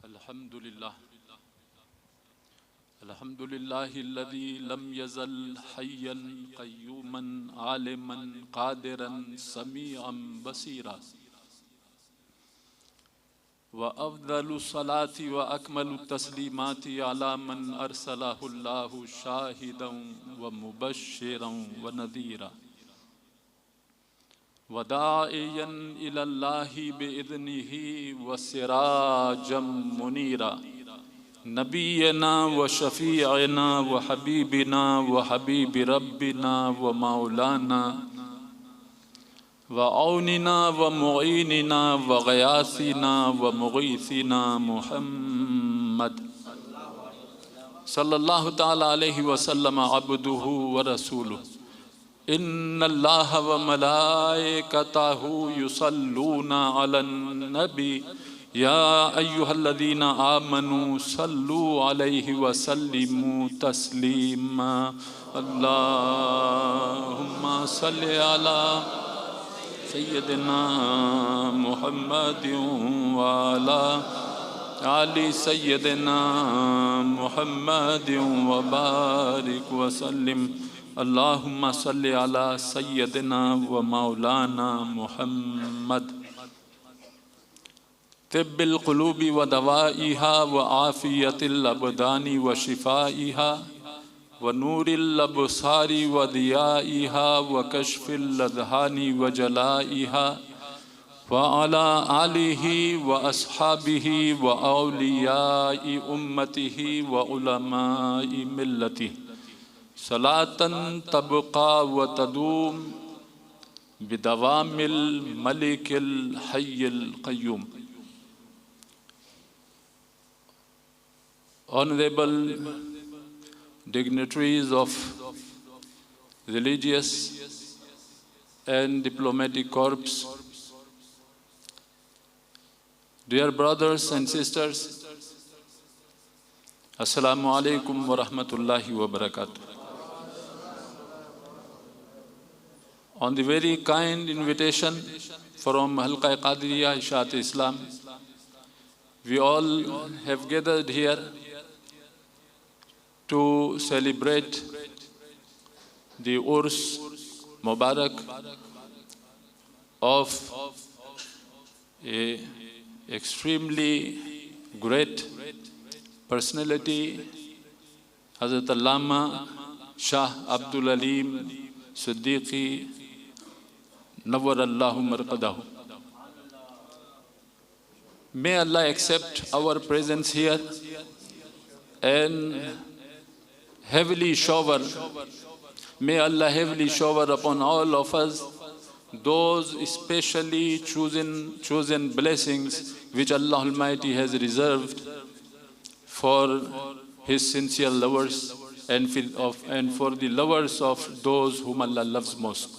अल्हम्दुलिल्लाह अल्हम्दुलिल्लाहिल्लज़ी लम यज़ल हय्यन क़य्यूमन आलिमन क़ादिरन समीअन बसीरा व अफ़ज़लु सलाति व अकमलु तस्लीमाति अला मन अरसलहुल्लाहु शाहिदन व मुबश्शिरन व नज़ीरा व दाइयन इलल्लाहि बिइज़्निहि व सिराजम मुनीरा नबीना व शफ़ीअना व हबीबिना व हबीबि रब्बिना व मौलाना व औनिना व मुईनिना व गयासिना व मुगीसिना मुहम्मद सल्लल्लाहु ताला अलैहि वसल्लम अब्दुहु व रसूलुहु। इन्नल्लाह व मलाइकतहु युसल्लूना अलन नबी या अय्युहल्लज़ीना आमनू सल्लू अलैहि व सल्लिमू तस्लीमा। अल्लाहुम्मा सल्लि अला सय्यिदिना मुहम्मदिन व अला आलि सय्यिदिना मुहम्मदिन व बारिक व सल्लिम। अल्लाहुम्मा सल्लि अला सय्यिदिना व मौलाना मुहम्मद। तिब्बिल क़ुलूबि व दवाइहा व आफ़ियतिल अबदानी व शिफ़ाइहा व नूरिल अबसारी व दियाइहा व कश्फ़िल अज़हानी व जलाइहा व अला आलिही व अस्हाबिही व औलियाई उम्मतिही व उलमाई मिल्लतिही सलातन तबक़ा व तदूम बिदवामिल मलिकिल हय्यिल Qayyum. Honorable dignitaries of religious and diplomatic corps, dear brothers and sisters, Assalamu alaikum wa rahmatullahi wa barakatuh. On the very kind invitation from Halqa Qadiriya Ishaat Islam, we all have gathered here to celebrate the Urs Mubarak of a extremely great personality, Hazrat Allama Shah Abdul Aleem Siddiqui Nawwar Allahu Marqadahu. May Allah accept our presence here and heavily shower. May Allah heavily shower upon all of us those especially chosen blessings which Allah Almighty has reserved for His sincere lovers and for the lovers of those whom Allah loves most.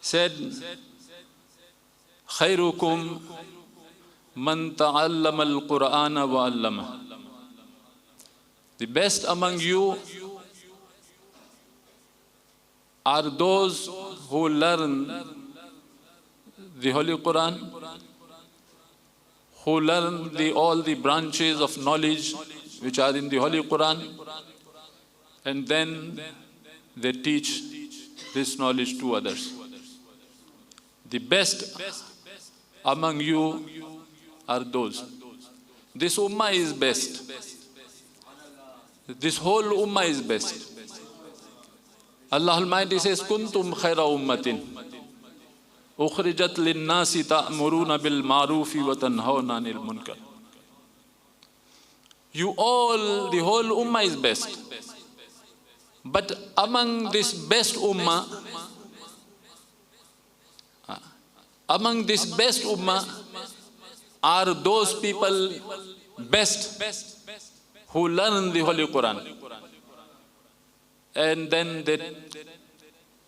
said, "Khairukum man ta'allama al-Qur'ana wa 'allama." The best among you are those who learn the Holy Quran, who learn all the branches of knowledge which are in the Holy Quran, and then they teach this knowledge to others. The best among you are those. This ummah is best. This whole ummah is best. Allah Almighty says, "Kuntum khayra ummatin ukhrijat lin-nasi ta'muruna bil ma'rufi wa tanhauna 'anil munkar." You all, the whole ummah is best. But among this best ummah, are those people best who learn the Holy Quran and then they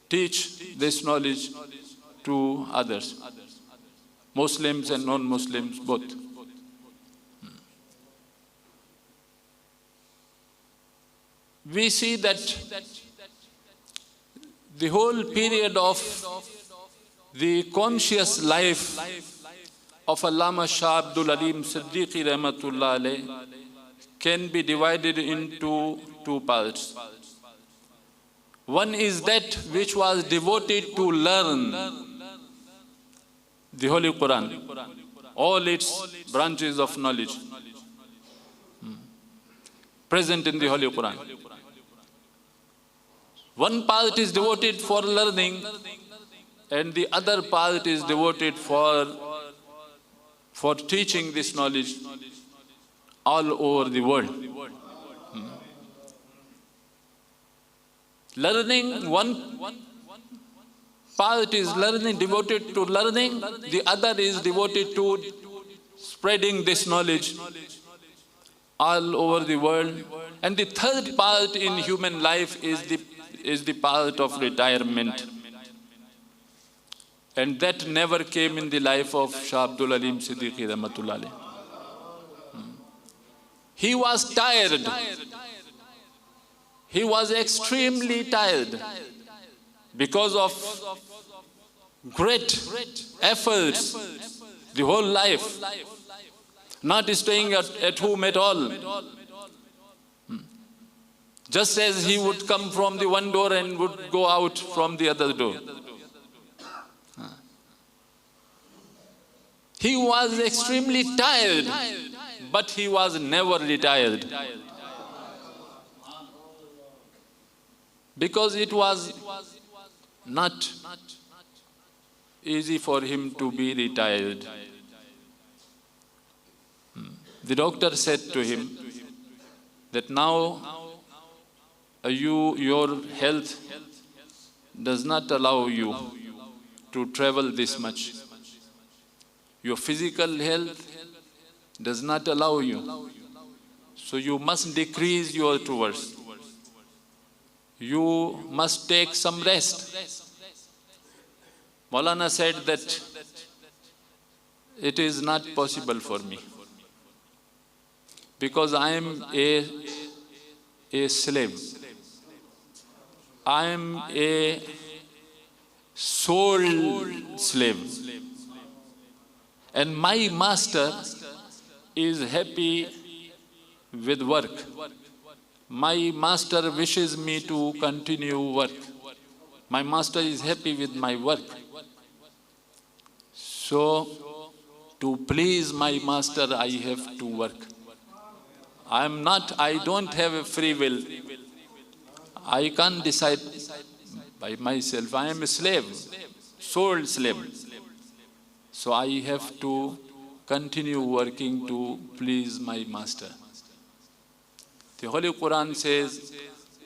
teach this knowledge to others, Muslims and non-Muslims both. We see that the whole period of the conscious life of Allama Shah Abdul Aleem Siddiqui Rahmatullah Alayh can be divided into two parts. One is that which was devoted to learn the Holy Quran, all its branches of knowledge present in the Holy Quran. One part is devoted for learning and the other part is devoted for teaching this knowledge all over the world. Learning, one part is learning, devoted to learning, the other is devoted to spreading this knowledge all over the world. And the third part in human life is the part of retirement. And that never came in the life of Shah Abdul Aleem Siddiqui Rahmatullah Alayh. He was tired. He was extremely tired because of great efforts the whole life, not staying at home at all. Just as he would come from the one door and would go out from the other door. He was extremely tired, but he was never retired. Because it was not easy for him to be retired. The doctor said to him that now your health does not allow you to travel this much. Your physical health does not allow you. So you must decrease your tours. You must take some rest. Maulana said that it is not possible for me because I am a slave. I am a soul slave. And my master is happy with work. My master wishes me to continue work. My master is happy with my work. So, to please my master, I have to work. I don't have a free will. I can't decide by myself. I am a slave, soul slave. So I have to continue working to please my master. The Holy Quran says,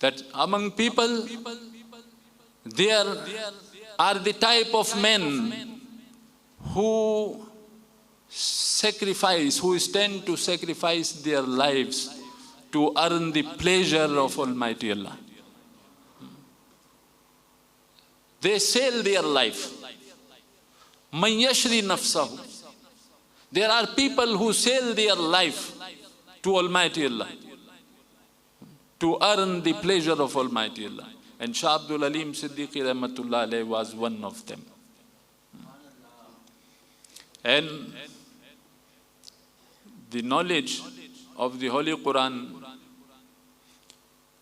That among people, there are the type of men who sacrifice, who stand to sacrifice their lives to earn the pleasure of Almighty Allah. They sell their life. Man yashri nafsahu. There are people who sell their life to Almighty Allah to earn the pleasure of Almighty Allah. And Shah Abdul Alim Siddiqui Rahmatullah Alayhi was one of them. And the knowledge of the Holy Quran,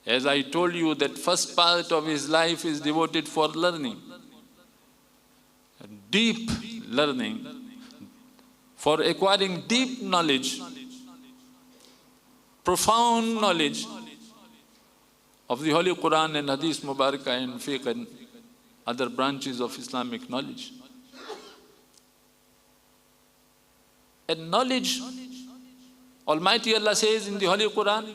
as I told you, that first part of his life is devoted for learning, deep learning, for acquiring deep knowledge, profound knowledge of the Holy Quran and Hadith Mubarakah and Fiqh and other branches of Islamic knowledge. And knowledge, Almighty Allah says in the Holy Quran,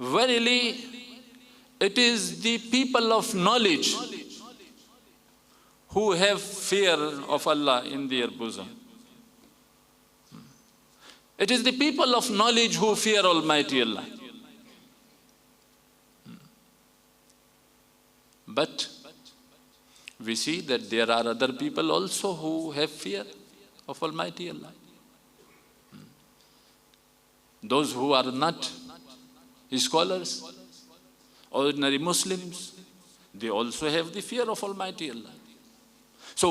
Verily, it is the people of knowledge who have fear of Allah in their bosom. It is the people of knowledge who fear Almighty Allah. But we see that there are other people also who have fear of Almighty Allah. Those who are not scholars, ordinary Muslims, they also have the fear of Almighty Allah. So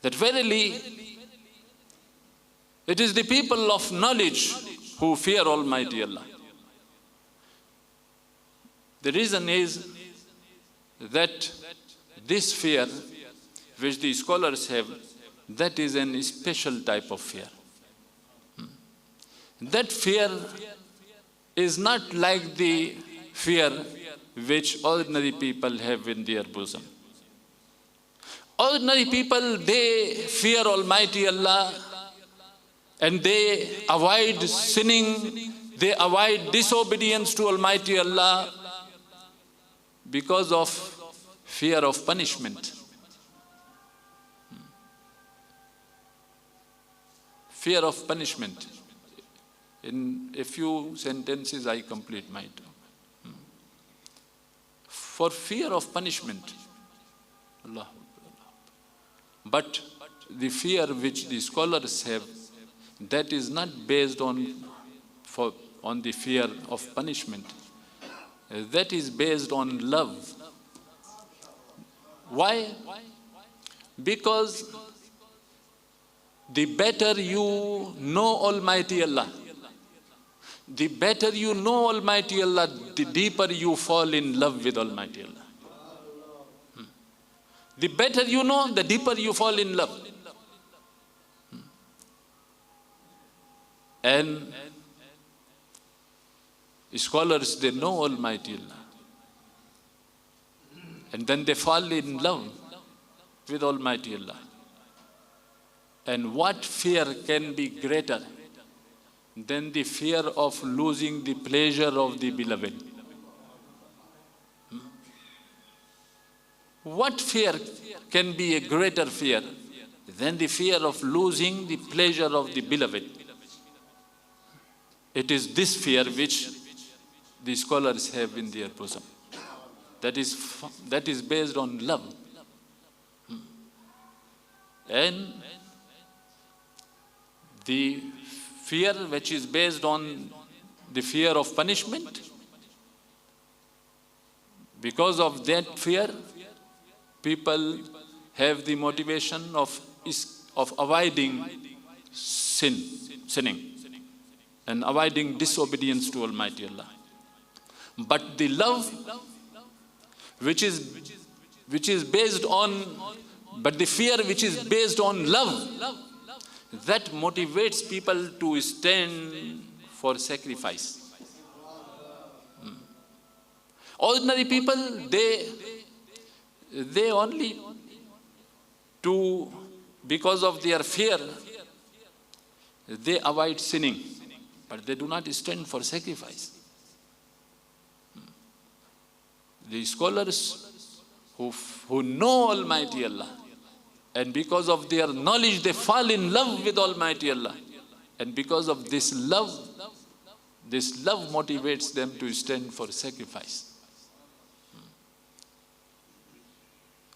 That verily, it is the people of knowledge who fear Almighty Allah. The reason is that this fear which the scholars have, that is a special type of fear. That fear is not like the fear which ordinary people have in their bosom. Ordinary people, they fear Almighty Allah and they avoid sinning, they avoid disobedience to Almighty Allah because of fear of punishment. Fear of punishment. In a few sentences I complete my talk. For fear of punishment. Allah. But the fear which the scholars have, that is not based on the fear of punishment. That is based on love. Why? Because the better you know Almighty Allah, the better you know Almighty Allah, the deeper you fall in love with Almighty Allah. The better you know, the deeper you fall in love. And scholars, they know Almighty Allah. And then they fall in love with Almighty Allah. And what fear can be greater than the fear of losing the pleasure of the beloved? What fear can be a greater fear than the fear of losing the pleasure of the beloved? It is this fear which the scholars have in their bosom. That is based on love. And the fear which is based on the fear of punishment. Because of that fear, people have the motivation of avoiding sinning and avoiding disobedience to Almighty Allah. But the love which is based on, but the fear which is based on love, that motivates people to stand for sacrifice. Ordinary people, they only because of their fear, they avoid sinning, but they do not stand for sacrifice. The scholars who know Almighty Allah, and because of their knowledge they fall in love with Almighty Allah, and because of this love motivates them to stand for sacrifice.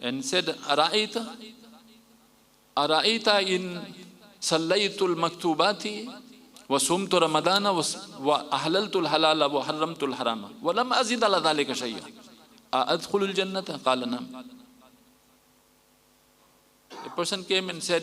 and said, Ara'ita in sallaytul maktubati wa sumtu ramadana wa ahlaltul halala wa haramtul harama wa lam azid ala dhalika shay'a adkhulul jannata qala nam. A person came and said,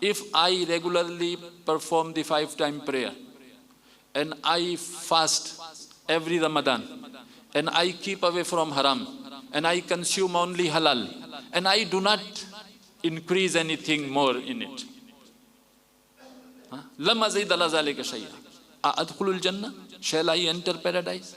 if I regularly perform the 5-time prayer and I fast every Ramadan, and I keep away from haram, and I consume only halal, and I do not increase anything more in it, lam azid ala zalika shay'a adkhulul jannah, shall I enter paradise?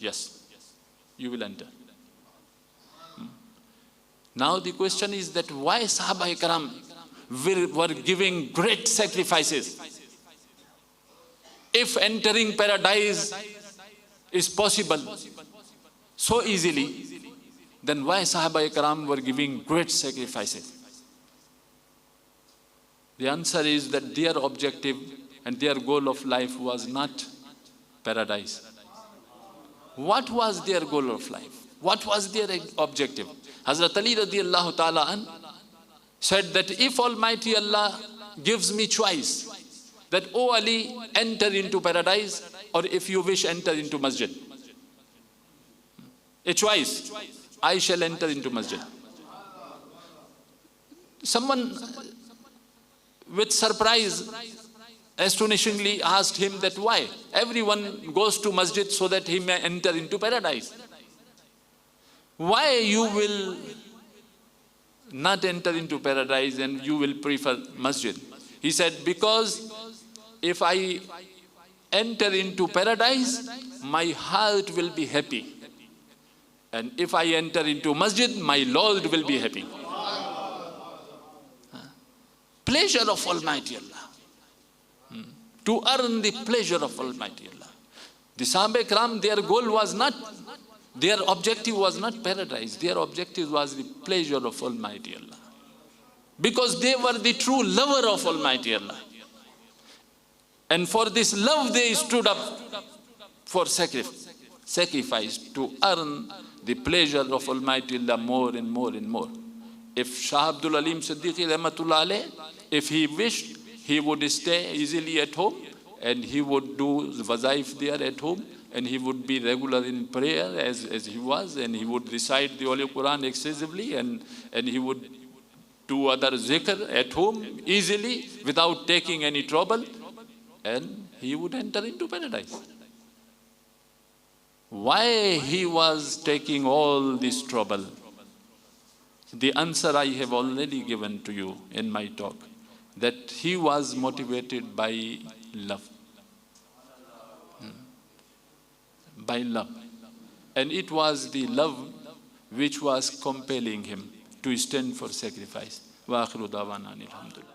yes, you will enter. Now the question is that why Sahaba Ikram were giving great sacrifices? If entering paradise is possible so easily, then why Sahaba Ikram were giving great sacrifices? The answer is that their objective and their goal of life was not paradise. What was their goal of life? What was their objective? Hazrat Ali radiallahu ta'ala an said that if Almighty Allah gives me choice, that, O Ali, enter into paradise, or if you wish, enter into masjid. A choice. I shall enter into masjid. Someone with surprise astonishingly asked him that why? Everyone goes to masjid so that he may enter into paradise. Why you will not enter into paradise and you will prefer masjid? He said, because if I enter into paradise, my heart will be happy. And if I enter into masjid, my Lord will be happy. Pleasure of Almighty Allah. To earn the pleasure of Almighty Allah. The Sahaba Ikram, their goal was not, their objective was not paradise. Their objective was the pleasure of Almighty Allah. Because they were the true lover of Almighty Allah. And for this love they stood up for sacrifice to earn the pleasure of Almighty Allah more and more and more. If Shah Abdul Alim Siddiqui Rahmatullah Alayh, if he wished, he would stay easily at home and he would do wazaif there at home, and he would be regular in prayer as he was, and he would recite the Holy Quran excessively, and he would do other zikr at home easily without taking any trouble, and he would enter into paradise. Why he was taking all this trouble? The answer I have already given to you in my talk, that he was motivated by love. By love. And it was the love which was compelling him to stand for sacrifice. Wa akhiru da'wana alhamdulillah.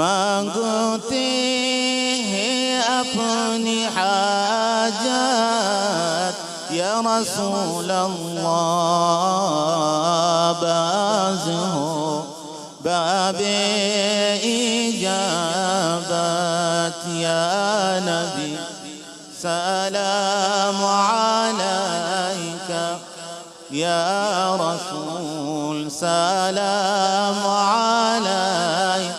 मांगते हैं अपनी हाजत या रसूल अल्लाह. बाज़ हो बाबे इजाबत या नबी सलाम अलैका या रसूल सलाम अलैका.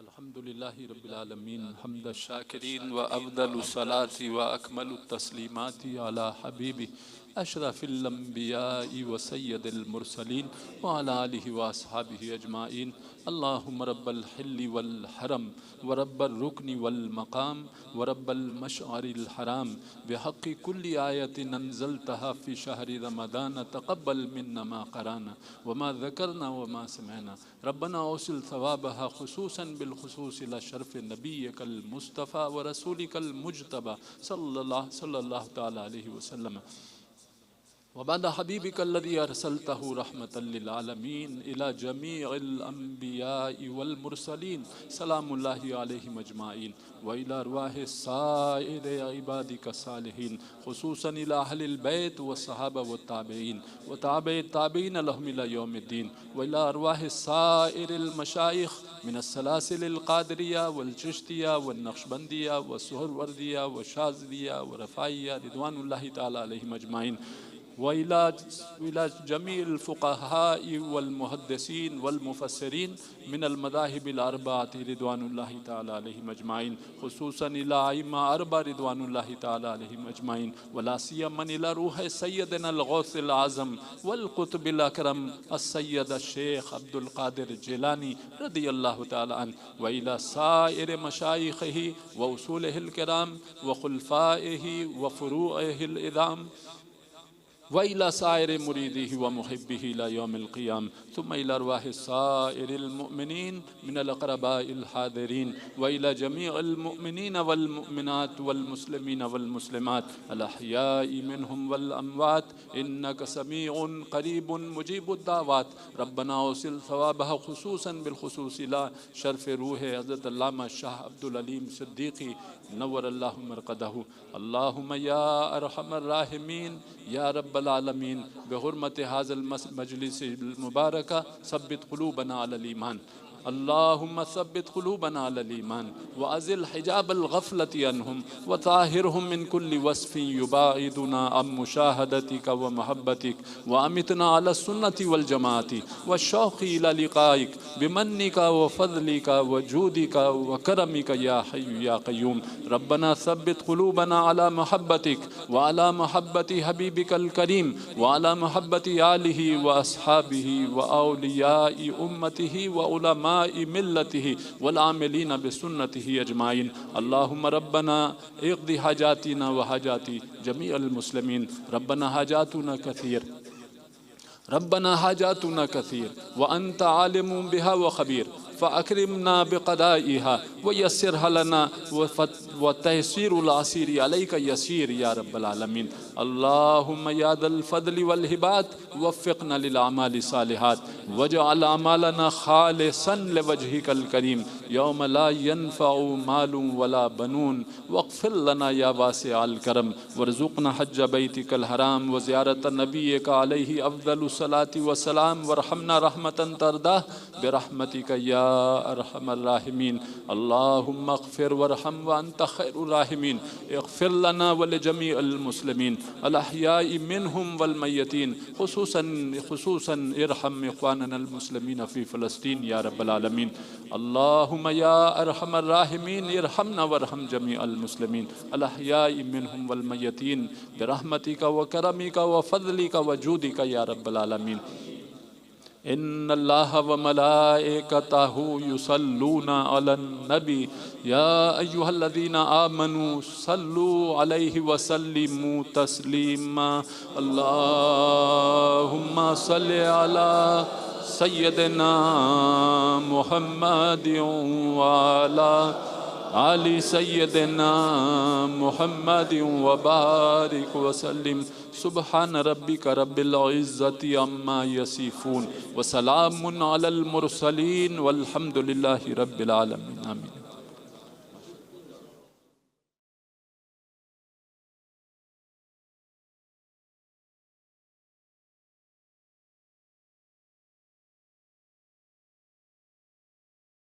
अल्हम्दुलिल्लाहि रब्बिल आलमीन हम्द शाकिरीन व अफ़ज़लु सलाति व अकमलु तस्लीमाति अला हबीबी अशरफिल अंबियाई व सय्यदिल मुरसलीन व अला आलिहि व अस्हाबिहि अजमाइन. अल्लाहुम्मा रब्बल हिल्लि वल हरम व रब्बल रुकनि वल मकाम व रब्बल मशअरिल हराम बिहक़्क़ि कुल्लि आयतिन अंज़लतहा फ़ी शहरि रमज़ान तक़ब्बल मिन्ना मा क़राना व मा ज़करना व मा समिअना रब्बना औसिल सवाबहा खुसूसन बिल खुसूस इला शरफ़ नबिय्यकल मुस्तफ़ा व रसूलिकल मुज्तबा सल्लल्लाहु तआला अलैहि वसल्लम वबाद हबीबिकल्लज़ी अरसलतहु रहमतल लिल आलमीन इला जमीइल अंबियाइ वल मुरसलीन सलामुल्लाहि अलैहिम अजमाइन व इला अरवाहि साइर इबादिका सालिहीन खुसूसन इला अहलिल बैत व सहाबा व ताबईन व ताबई ताबईन लहुम इला यौमिद्दीन व इला अरवाहि साइरिल मशाइख मिनस सलासिलिल क़ादरिया वल चिश्तिया व नक्शबंदिया व सुहरवर्दिया व शाज़िलिया व रफ़ाइया रिदवानुल्लाहि तआला अलैहिम अजमाइन व इला जमील फ़ुक़हा वल मुहद्दिसीन वल मुफ़स्सिरीन मिनल मज़ाहिबिल अर्बअति रिदवानुल्लाहि तआला अलैहिम अजमाइन, खुसूसन इला अइम्मा अर्बा रिदवानुल्लाहि तआला अलैहिम अजमाइन, वला सियमन इला रूह सय्यदना अल-गौसिल आज़म वल क़ुतबिल अकरम as-सय्यद शेख अब्दुल क़ादिर जिलानी रदियल्लाहु तआला अन्हु, व इला साइर मशाइख़िही व उसूलिहिल किराम व खुलफ़ाइही व फ़ुरूइहिल इज़ाम व इला साइर मुरीदिही व मुहिब्बिही इला यौमिल क़ियाम, सुम्मा इला अर्वाहि साइरिल मुअमिनीन मिनल अक़रबाइल हाज़िरीन व इला जमीइल मुअमिनीन वल मुअमिनात वल मुस्लिमीन वल मुस्लिमात अल अहयाइ मिनहुम वल अमवात इन्नका समीउन क़रीबुन मुजीबुद दावात, रब्बना औसिल सवाबहा खुसूसन बिल खुसूस इला शर्फ़ रूह हज़रत अल्लामा शाह अब्दुल अलीम सिद्दीक़ी नव्वरल्लाहु मरक़दहु। अल्लाहुम्मा या अरहमर राहिमीन या रब्बल आलमीन बिहुर्मति हाज़िल मजलिसिल मुबारका सब्बित क़ुलूबना अलल ईमान, अल्लाहुम्मा सब्बित क़ुलूबना अलल ईमान व अज़िल हिजाबल ग़फ़लति अन्हुम व ताहिरहुम मिन कुल्लि वस्फ़िन युबाइदुना अम मुशाहदतिका व महब्बतिक व अमितना अला सुन्नति वल जमाअति व शौक़ि इला लिक़ाइक बिमन्निका व फ़ज़लिका व जूदिका व करमिका या हय्यु या क़य्यूम, रब्बना सब्बित क़ुलूबना अला महब्बतिक व अला महब्बति हबीबिकल करीम व अला महब्बति आलिहि व अस्हाबिहि व औलियाइ उम्मतिहि व उलमा मिल्लतिही वल आमिलीन बिसुन्नतिही अजमाइन, अल्लाहुम्मा रब्बना इक़्दि हाजातिना व हाजाति जमीअल मुस्लिमीन, रब्बना हाजातुना कसीर, रब्बना हाजातुना कसीर व अंत आलिमुम बिहा व खबीर फ़अक्रिमना बिक़दाइहा व यस्सिरहा लना व तयसीरुल असीरि अलैका यसीर या रब्बल आलमीन, अल्लाहुम्मा या ज़ल फ़ज़लि वल हिबात वफ़्फ़िक़ना लिल अमालि सालिहात वजअल अमालना ख़ालिसन लिवजहिकल करीम यौम ला यनफ़उ मालुन वला बनून वग़फ़िर लना या वासिअल करम वरज़ुक़ना हज्ज बैतिकल हराम व ज़ियारत नबिय्यिका अलैहि अफ़ज़लुस सलाति व सलाम वरहमना रहमतन तरदाह बिरहमतिका या अरहमर राहिमीन, अल्लाहुम्मा अग़फ़िर वरहम व अंत ख़ैरुर राहिमीन, इग़फ़िर लना व लिजमीइल मुस्लिमीन अल अहयाइ मिनहुम वल मय्यतीन, खुसूसन इरहम इख़्वाननल मुस्लिमीन फ़ी फ़लस्तीन या रब्बल आलमीन, अल्लाहुम्मा या अरहमर राहिमीन इरहमना वरहम जमीअल मुस्लिमीन अल अहयाइ मिनहुम वल मय्यतीन बिरहमतिका व करमिका व फ़ज़लिका व जूदिका या रब्बल आलमीन। इन्नल्लाह व मलाइकतहु युसल्लूना अलन नबी या अय्युहल्लज़ीना आमनू सल्लू अलैहि व सल्लिमू तस्लीमा, अल्लाहुम्मा सल्लि अला सय्यदिना मुहम्मदिन व अला आलि सय्यदिना मुहम्मदिन व बारिक व सल्लिम, सुब्हान रब्बिका रब्बिल इज़्ज़ति अम्मा यसिफून व सलामुन अलल मुरसलीन वल्हम्दुलिल्लाहि रब्बिल आलमीन, आमीन।